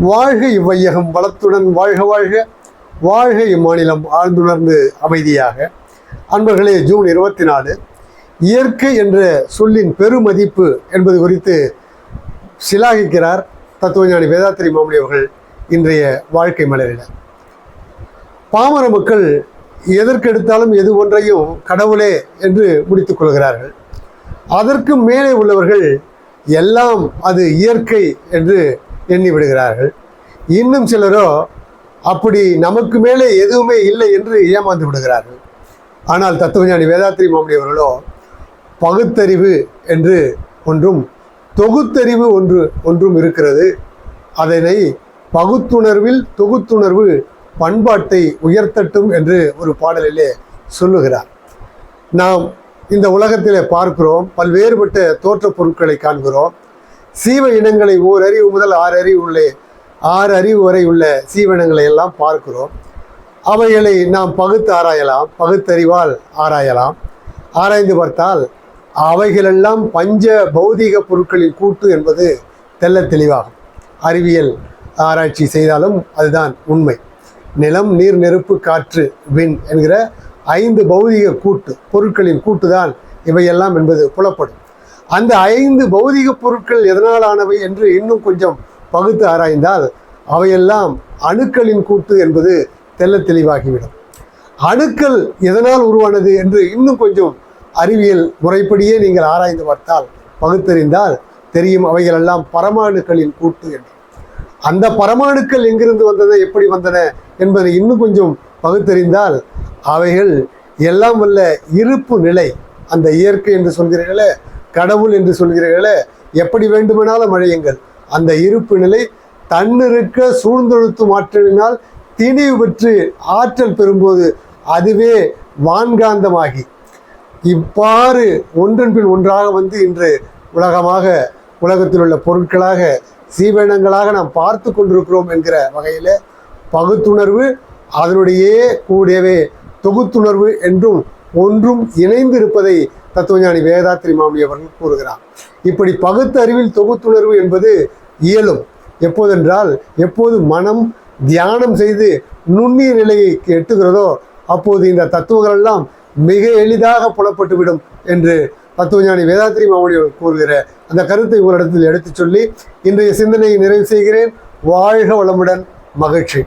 வாழ்க இவ்வையகம் வளத்துடன் வாழ்க வாழ்க. வாழ்க இம்மாநிலம் ஆழ்ந்துணர்ந்து அமைதியாக. அன்பர்களே, ஜூன் 24 இயற்கை என்ற சொல்லின் பெருமதிப்பு என்பது குறித்து சிலாகிக்கிறார் தத்துவஞானி வேதாத்திரி மாமுனி அவர்கள் இன்றைய வாழ்க்கை மலரில். பாமர மக்கள் எதற்கெடுத்தாலும் எது ஒன்றையும் கடவுளே என்று முடித்துக் கொள்கிறார்கள். அதற்கு மேலே உள்ளவர்கள் எல்லாம் அது இயற்கை என்று எண்ணி விடுகிறார்கள். இன்னும் சிலரோ அப்படி நமக்கு மேலே எதுவுமே இல்லை என்று ஏமாந்து விடுகிறார்கள். ஆனால் தத்துவஞானி வேதாத்திரி மாமுனி அவர்களோ பகுத்தறிவு என்று ஒன்றும் தொகுத்தறிவு ஒன்றும் இருக்கிறது. அதனை பகுத்துணர்வில் தொகுத்துணர்வு பண்பாட்டை உயர்த்தட்டும் என்று ஒரு பாடலிலே சொல்லுகிறார். நாம் இந்த உலகத்திலே பார்க்கிறோம், பல்வேறுபட்ட தோற்ற பொருட்களை காண்கிறோம். சீவ இனங்களை ஓர் அறிவு முதல் 6 அறிவு வரை உள்ள சீவ இனங்களை எல்லாம் பார்க்கிறோம். அவைகளை நாம் பகுத்து ஆராயலாம், பகுத்தறிவால் ஆராயலாம். ஆராய்ந்து பார்த்தால் அவைகளெல்லாம் பஞ்ச பௌதிக பொருட்களின் கூட்டு என்பது தெல்ல தெளிவாகும். அறிவியல் ஆராய்ச்சி செய்தாலும் அதுதான் உண்மை. நிலம், நீர், நெருப்பு, காற்று, விண் என்கிற 5 பௌதிக கூட்டு பொருட்களின் கூட்டுதான் இவையெல்லாம் என்பது புலப்படும். அந்த 5 பௌதிக பொருட்கள் எதனாலானவை என்று இன்னும் கொஞ்சம் பகுத்து ஆராய்ந்தால் அவையெல்லாம் அணுக்களின் கூட்டு என்பது தெல்ல தெளிவாகிவிடும். அணுக்கள் எதனால் உருவானது என்று இன்னும் கொஞ்சம் அறிவியல் முறைப்படியே நீங்கள் ஆராய்ந்து பார்த்தால் பகுத்தறிந்தால் தெரியும், அவைகளெல்லாம் பரமாணுக்களின் கூட்டு என்று. அந்த பரமாணுக்கள் எங்கிருந்து வந்தன, எப்படி வந்தன என்பதை இன்னும் கொஞ்சம் பகுத்தறிந்தால் அவைகள் எல்லாம் வல்ல இருப்பு நிலை. அந்த இயற்கை என்று சொல்கிறீர்களே, கடவுள் என்று சொல்கிறீர்களே, எப்படி வேண்டுமானாலும் அழையுங்கள். அந்த இருப்பு நிலை தன்னிருக்க சூழ்ந்தெழுத்தும் ஆற்றலினால் திணிவு பெற்று ஆற்றல் பெறும்போது அதுவே வான்காந்தமாகி இவ்வாறு ஒன்றன் பின் ஒன்றாக வந்து இன்று உலகத்தில் உள்ள பொருட்களாக சீவனங்களாக நாம் பார்த்து கொண்டிருக்கிறோம் என்கிற வகையில் பகுத்துணர்வு அதனுடைய கூடவே தொகுத்துணர்வு என்றும் ஒன்றும் இணைந்து இருப்பதை தத்துவஞானி வேதாத்திரி மாமுனி அவர்கள் கூறுகிறார். இப்படி பகுத்தறிவில் தொகுத்துணர்வு என்பது இயலும். எப்போதென்றால் எப்போது மனம் தியானம் செய்து நுண்ணிய நிலையை எட்டுகிறதோ அப்போது இந்த தத்துவங்கள் எல்லாம் மிக எளிதாக புலப்பட்டுவிடும் என்று தத்துவஞானி வேதாத்திரி மாமுனி அவர்கள் கூறுகிற அந்த கருத்தை உங்களிடத்தில் எடுத்துச் சொல்லி இன்றைய சிந்தனையை நிறைவு செய்கிறேன். வாழ்க வளமுடன், மகிழ்ச்சி.